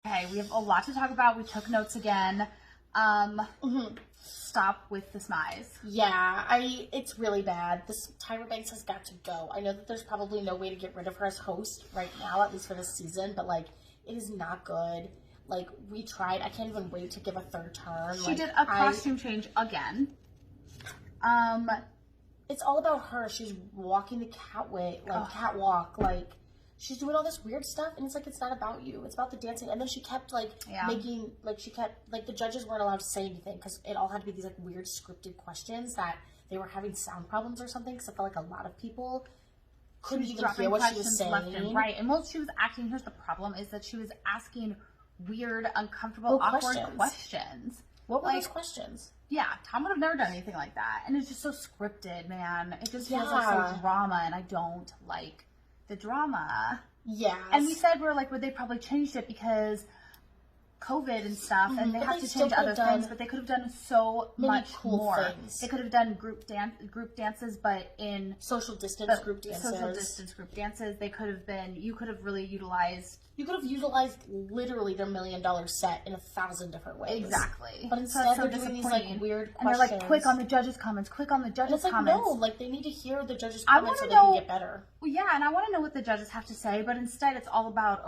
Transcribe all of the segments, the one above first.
Okay, we have a lot to talk about. We took notes again. Stop with the smize. Yeah, it's really bad. This Tyra Banks has got to go. I know that there's probably no way to get rid of her as host right now, at least for this season, but like, it is not good. Like, we tried. I can't even wait to give a third turn. She did a costume change again. It's all about her. She's walking the catwalk, like, she's doing all this weird stuff, and it's like, it's not about you. It's about the dancing. And then she kept, like, the judges weren't allowed to say anything, because it all had to be these, like, weird scripted questions that they were having sound problems or something, because I felt like a lot of people couldn't even hear what she was saying. Left and right. And while she was acting, here's the problem, is that she was asking weird, uncomfortable, awkward questions. What were those questions? Yeah, Tom would have never done anything like that. And it's just so scripted, man. It just feels like so drama, and I don't like the drama. Yeah. And we said, would they probably changed it because COVID and stuff, and they have to change other things, but they could have done so much more. Things. They could have done group dances, but in social distance group dances. They could have been. You could have really utilized. You could have utilized literally their $1 million set in 1,000 different ways. Exactly. But instead, they're doing these like weird questions. And they're like, quick on the judges' comments. Quick on the judges' comments. No, like they need to hear the judges' comments so they can get better. Well, yeah, and I want to know what the judges have to say, but instead, it's all about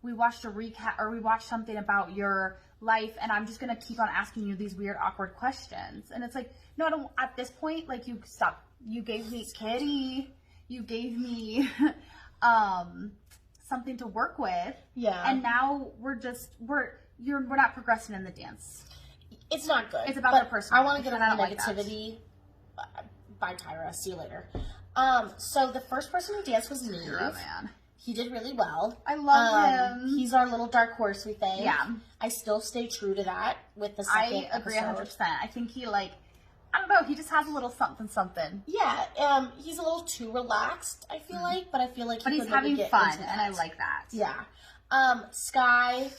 we watched a recap or we watched something about your life, and I'm just gonna keep on asking you these weird, awkward questions. And it's like, no, I don't. At this point, like you stop. You gave me Kitty. You gave me something to work with. Yeah. And now we're not progressing in the dance. It's not good. It's about their personal. I want to get on the negativity. Bye, Tyra. See you later. So the first person who danced was Neve. Oh, man. He did really well. I love him. He's our little dark horse, we think. Yeah. I still stay true to that with the second I agree episode. 100%. I think he I don't know, he just has a little something. Yeah, he's a little too relaxed, I feel like, but I feel like he's having fun, and I like that. Yeah. Sky.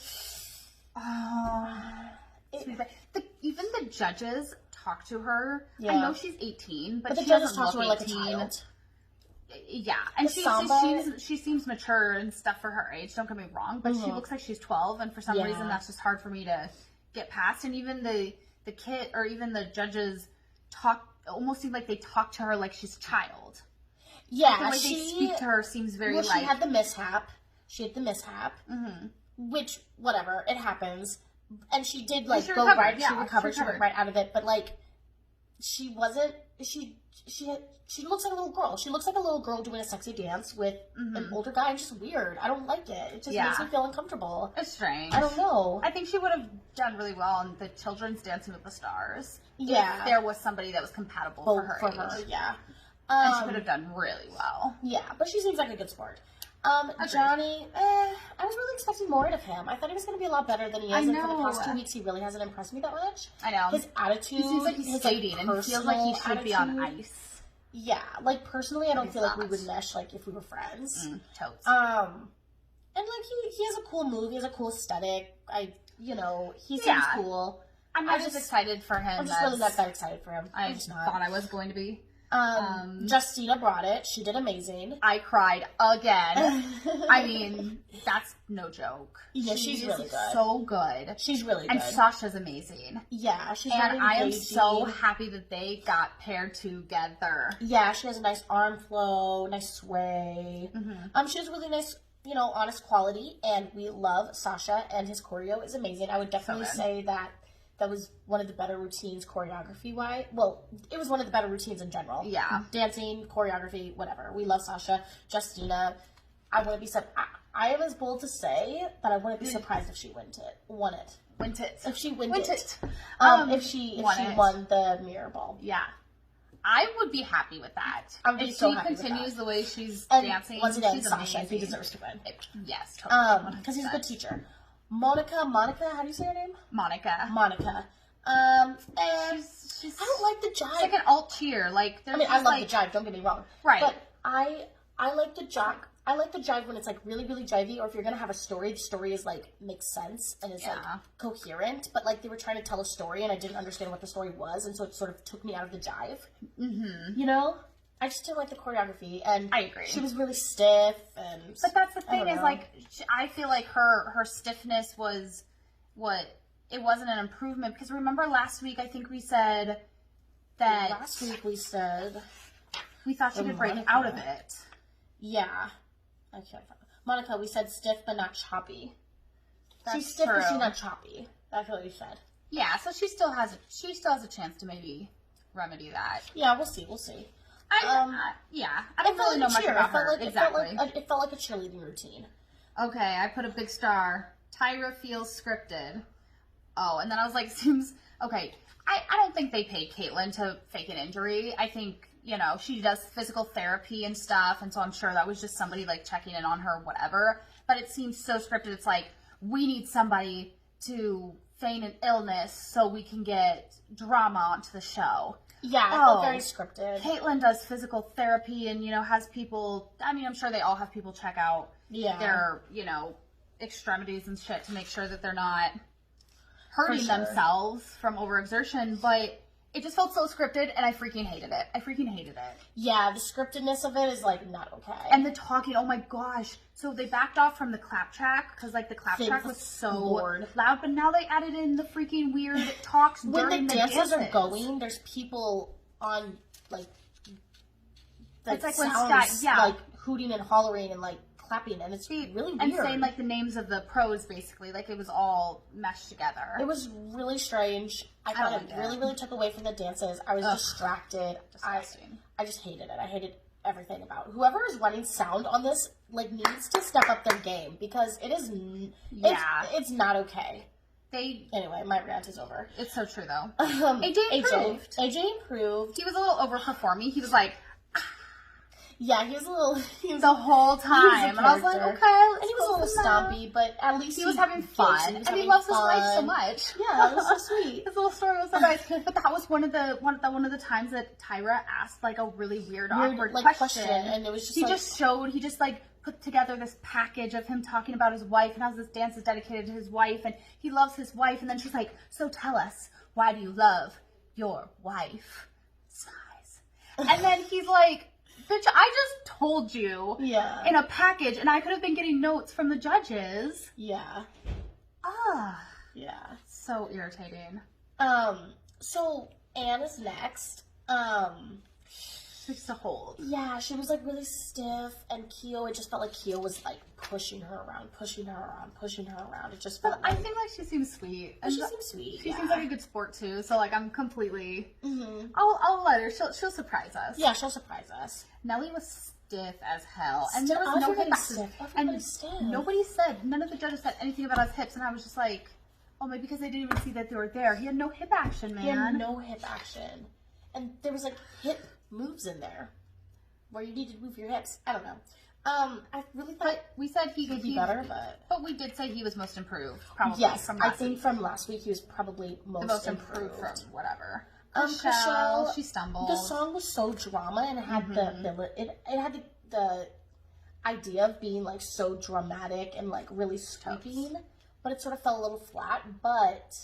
Even the judges talk to her. Yeah. I know she's 18, but the she judges doesn't talk to her look like 18. a child. Yeah, and she seems mature and stuff for her age, don't get me wrong, but she looks like she's 12, and for some reason that's just hard for me to get past. And even the kid, or even the judges almost seem like they talk to her like she's a child. Yeah, the way they speak to her seems very she had the mishap. Which, whatever, it happens. And she did, like, she recovered. She went right out of it. But, like, she wasn't, she looks like a little girl. She looks like a little girl doing a sexy dance with an older guy. It's just weird. I don't like it. It just makes me feel uncomfortable. It's strange. I don't know. I think she would have done really well in the children's Dancing with the Stars. Yeah. If there was somebody that was compatible for her age. Yeah. And she would have done really well. Yeah, but she seems like a good sport. Johnny, I was really expecting more out of him. I thought he was going to be a lot better than he is. I know. And for the past 2 weeks, he really hasn't impressed me that much. I know. His attitude. He seems like he's skating, and he feels like he should be on ice. Yeah, like, personally, I don't feel like we would mesh, like, if we were friends. Totes. And, like, he has a cool move. He has a cool aesthetic. He seems cool. I'm not just excited for him. I'm just really not that excited for him. I just thought I was going to be. Justina brought it. She did amazing. I cried again. I mean, that's no joke. Yeah, she's really good. So good. She's really good. And Sasha's amazing. Yeah, she's really engaging. I am so happy that they got paired together. Yeah, she has a nice arm flow, nice sway. She has really nice, honest quality, and we love Sasha, and his choreo is amazing. I would definitely say that was one of the better routines choreography-wise. Well, it was one of the better routines in general. Yeah. Dancing, choreography, whatever. We love Sasha. Justina, I wouldn't be I am as bold to say that I wouldn't be surprised if she won it. If she won it. If she won the mirror ball. Yeah. I would be happy with that. I would be so happy with that. If she continues the way she's and dancing, once again, she's Sasha, amazing. he deserves to win. Yes, totally. Because he's a good teacher. Monica, how do you say her name? Monica. And she's I don't like the jive. It's like an alt cheer. Like, I love the jive. Don't get me wrong. Right. But I like the jive. I like the jive when it's like really, really jivey, or if you're gonna have a story, the story is like makes sense and is like coherent. But like they were trying to tell a story, and I didn't understand what the story was, and so it sort of took me out of the jive. I just didn't like the choreography, and I agree. She was really stiff, and but that's the thing is like I feel like her stiffness was it wasn't an improvement because remember last week I think we said that last week we said we thought she could break out of it. Yeah, I can't find Monica. We said stiff but not choppy. That's she's stiff, true. but she's not choppy. That's what we said. Yeah, so she still has a chance to maybe remedy that. Yeah, we'll see. We'll see. I don't really know much about her. Exactly. It felt like a cheerleading routine. Okay, I put a big star. Tyra feels scripted. Oh, and then I was like, seems okay. I don't think they paid Caitlyn to fake an injury. I think, you know, she does physical therapy and stuff, and so I'm sure that was just somebody like checking in on her, whatever. But it seems so scripted. It's like, we need somebody to feign an illness so we can get drama onto the show. Yeah, I felt very scripted. Caitlyn does physical therapy and, you know, has people, I mean, I'm sure they all have people check out their, you know, extremities and shit to make sure that they're not hurting themselves from overexertion, but it just felt so scripted and I freaking hated it. Yeah, the scriptedness of it is, like, not okay. And the talking, oh my gosh. So they backed off from the clap track because, like, the clap track was so loud, but now they added in the freaking weird talks during the dances. When the dances are going, there's people on, like it's like sounds, like, hooting and hollering and, like, clapping, and it's really weird. And saying, like, the names of the pros, basically. Like, it was all meshed together. It was really strange. I thought it really took away from the dances. I was distracted. Disgusting. I just hated it. I hated everything about it. Whoever is running sound on this, like, needs to step up their game, because it is, it's not okay. Anyway, my rant is over. It's so true, though. AJ improved. He was a little overperforming. He was like... Yeah, he was the whole time. And I was like, okay, and he was a little stompy, but at least he was having fun. And he loves his wife so much. Yeah, it was so sweet. His little story was so nice. But that was one of the times that Tyra asked like a really weird awkward question. And it was just he just put together this package of him talking about his wife and how this dance is dedicated to his wife and he loves his wife, and then she's like, so tell us, why do you love your wife? Sighs. And then he's like, bitch, I just told you in a package, and I could have been getting notes from the judges. Yeah. Yeah. So irritating. So Anne is next. She's to hold. Yeah, she was like really stiff, and Keo, it just felt like Keo was like pushing her around. It just felt I think like she seems sweet. She seems sweet. She seems like a good sport too. So like I'm completely. I'll let her. She'll surprise us. Yeah, she'll surprise us. Nelly was stiff as hell, and there was no hip action. And nobody said. None of the judges said anything about his hips, and I was just like, oh, maybe because they didn't even see that they were there. He had no hip action, man. He had no hip action, and there was like hip moves in there where you needed to move your hips. I don't know. I really thought we said he could be better, but we did say he was most improved. Probably. Yes, I think from last week he was probably most improved from whatever. Chriselle, she stumbled. The song was so drama, and it had it had the idea of being like so dramatic and like really sweeping, but it sort of fell a little flat. But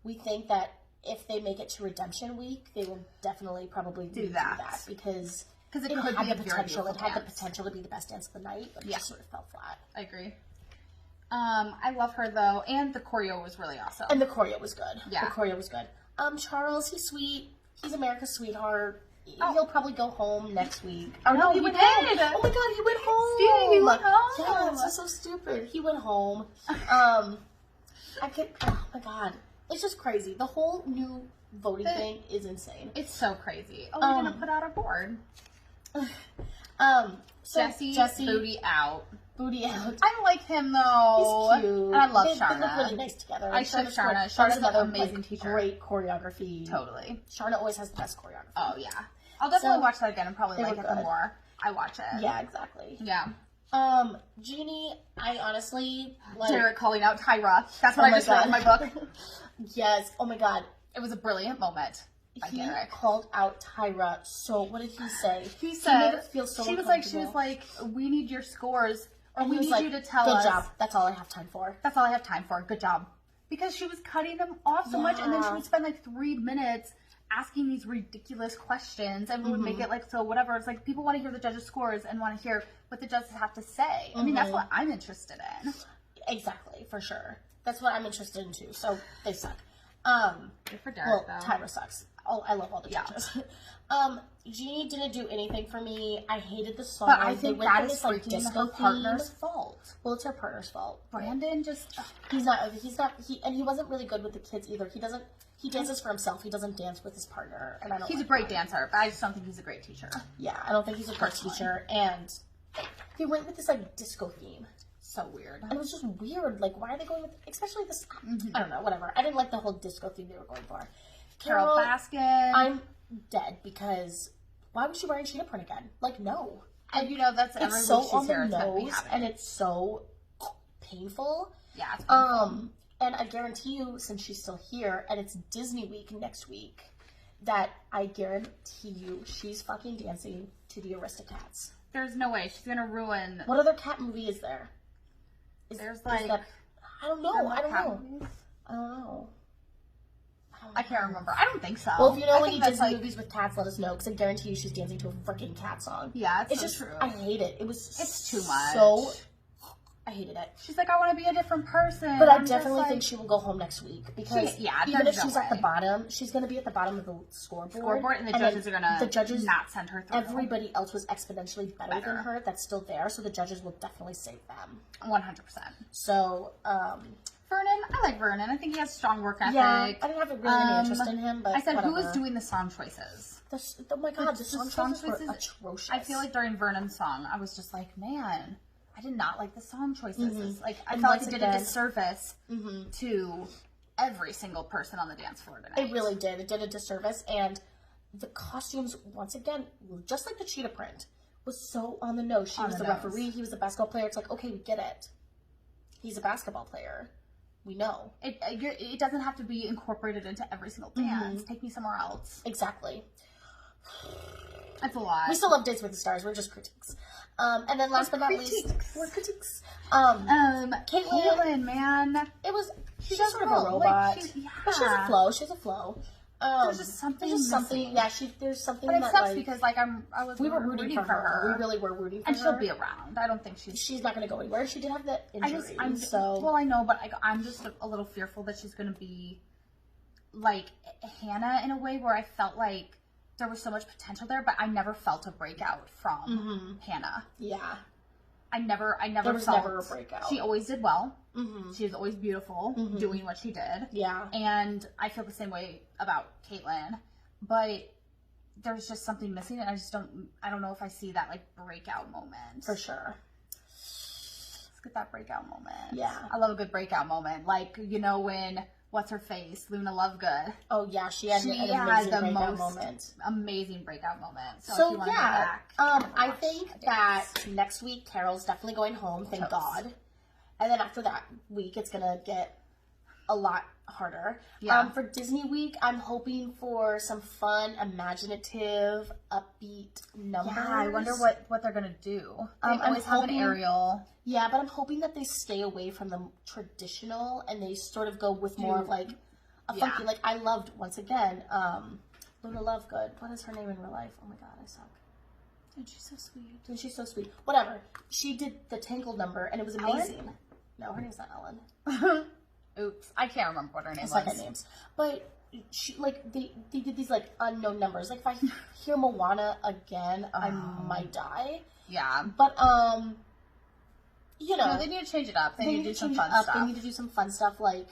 we think that if they make it to Redemption Week, they will definitely probably do that because it had the potential. It had the potential to be the best dance of the night, but it just sort of fell flat. I agree. I love her though, and the choreo was really awesome. And the choreo was good. Yeah, the choreo was good. Charles, he's sweet. He's America's sweetheart. He'll probably go home next week. Oh no, he did. Oh my god, he went home. Steve, he went home. Yeah, this is so stupid. He went home. Oh my god, it's just crazy. The whole new voting thing is insane. It's so crazy. Oh, we're gonna put out a board. So Jesse, booty out. I like him though. He's cute. And I love Sharna. They look really nice together. I ship Sharna. Sharna's another amazing teacher. Great choreography. Totally. Sharna always has the best choreography. Oh yeah. I'll definitely watch that again and probably like it the more I watch it. Yeah, exactly. Yeah. Jeannie, I honestly Derek calling out Tyra. That's what I just wrote in my book. Yes. Oh my god. It was a brilliant moment. He called out Tyra. So what did he say? He said, made her feel so she was like, we need your scores, or we need you to tell us. Good job. That's all I have time for. That's all I have time for. Good job. Because she was cutting them off so much, and then she would spend like 3 minutes asking these ridiculous questions and would make it like, so whatever. It's like people want to hear the judges' scores and want to hear what the judges have to say. I mean, that's what I'm interested in. Exactly, for sure. That's what I'm interested in too. So they suck. Good for Derek, though. Tyra sucks. Oh, I love all the judges. Jeannie didn't do anything for me. I hated the song. But I think that is like freaking disco her partner's fault. Well, it's her partner's fault. Brandon just... He wasn't really good with the kids either. He dances for himself. He doesn't dance with his partner. And I don't He's like a great that. dancer, but I just don't think he's a great teacher. Yeah, I don't think he's a great teacher. And he went with this, like, disco theme. So weird. And it was just weird. Like, why are they going with, especially this, I don't know, whatever. I didn't like the whole disco theme they were going for. Carol Baskin. I'm dead because why was she wearing cheetah print again? Like, no. And you know, that's every it's so week on she's the here. It's gonna be nose, happening. and it's so painful. Yeah, it's painful. And I guarantee you, since she's still here, and it's Disney week next week, that I guarantee you she's fucking dancing to the Aristocats. There's no way. She's gonna ruin... What other cat movie is there? There's like... I don't know. I don't know. I can't remember. I don't think so. Well, if you know I any think Disney movies with cats, let us know, because I guarantee you she's dancing to a freaking cat song. Yeah, it's just true. I hate it. It's too much. So, I hated it. She's like, I want to be a different person. But I definitely think she will go home next week, because even if she's at the bottom, she's going to be at the bottom of the scoreboard. And the judges are going to not send her through. Everybody else was exponentially better than her that's still there, so the judges will definitely save them. 100%. So, Vernon, I like Vernon. I think he has strong work ethic. Yeah, I didn't have really any interest in him, but I said, whatever. who is doing the song choices? Oh my god, the song choices were atrocious. I feel like during Vernon's song, I was just like, man, I did not like the song choices. Like, I felt like it did a disservice to every single person on the dance floor tonight. It really did. It did a disservice, and the costumes, once again, just like the cheetah print, was so on the nose. She was the referee, he was the basketball player. It's like, okay, we get it. He's a basketball player. We know. It doesn't have to be incorporated into every single dance. Take me somewhere else. Exactly. That's a lot. We still love Dates with the Stars. We're just critiques. And then last but not least, we're critiques. Caitlyn, man. She's just sort of a robot. But she has a flow. There's just something. There's something. Yeah, there's something. But it sucks because we were rooting for her. We really were rooting for her. And she'll be around. I don't think she's not going to go anywhere. She did have that injury. Well, I know, but I'm just a little fearful that she's going to be like Hannah in a way where I felt like there was so much potential there, but I never felt a breakout from Hannah. Yeah. I never there was felt never a breakout. She always did well. She was always beautiful doing what she did. Yeah. And I feel the same way about Caitlyn, but there's just something missing, and I don't know if I see that like breakout moment. For sure. Let's get that breakout moment. Yeah. I love a good breakout moment. Like, you know, when what's her face? Luna Lovegood. Oh yeah, she had an amazing breakout moment. Amazing breakout moment. So yeah, I think that next week Carol's definitely going home, thank God. And then after that week, it's gonna get a lot harder. Yeah. For Disney week, I'm hoping for some fun, imaginative, upbeat numbers. Yeah, I wonder what they're gonna do. They always have an Ariel. Yeah, but I'm hoping that they stay away from the traditional and they sort of go with more of like a funky. Like I loved once again, Luna Lovegood. What is her name in real life? Oh my god, I suck. Dude, she's so sweet. Dude, she's so sweet. Whatever. She did the Tangled number and it was amazing. Ellen? No, her name's not Ellen. Oops, I can't remember what her name was. Second names, but she like they did these like unknown numbers. Like if I hear Moana again, I might die. Yeah, but you know, no, they need to change it up. They need to do some fun stuff. They need to do some fun stuff. Like,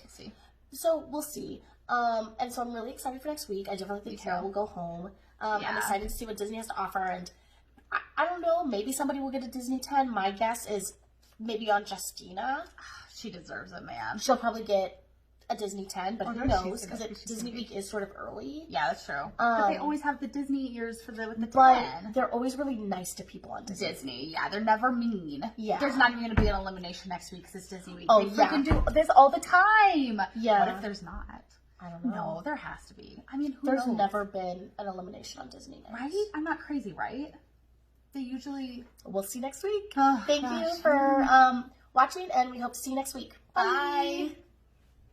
so we'll see. And so I'm really excited for next week. I definitely think Carol will go home. I'm excited to see what Disney has to offer, and I don't know. Maybe somebody will get a Disney 10. My guess is maybe on Justina. She deserves it, man. She'll probably get a Disney 10, but who knows? Because Disney week is sort of early. Yeah, that's true. But they always have the Disney ears with the 10. But they're always really nice to people on Disney. Yeah, they're never mean. Yeah. There's not even going to be an elimination next week because it's Disney week. Oh, they freaking do this all the time. Yeah. What if there's not? I don't know. No, there has to be. I mean, There's never been an elimination on Disney nights. Right? I'm not crazy, right? They usually... We'll see next week. Oh, Thank you for watching, and we hope to see you next week. Bye.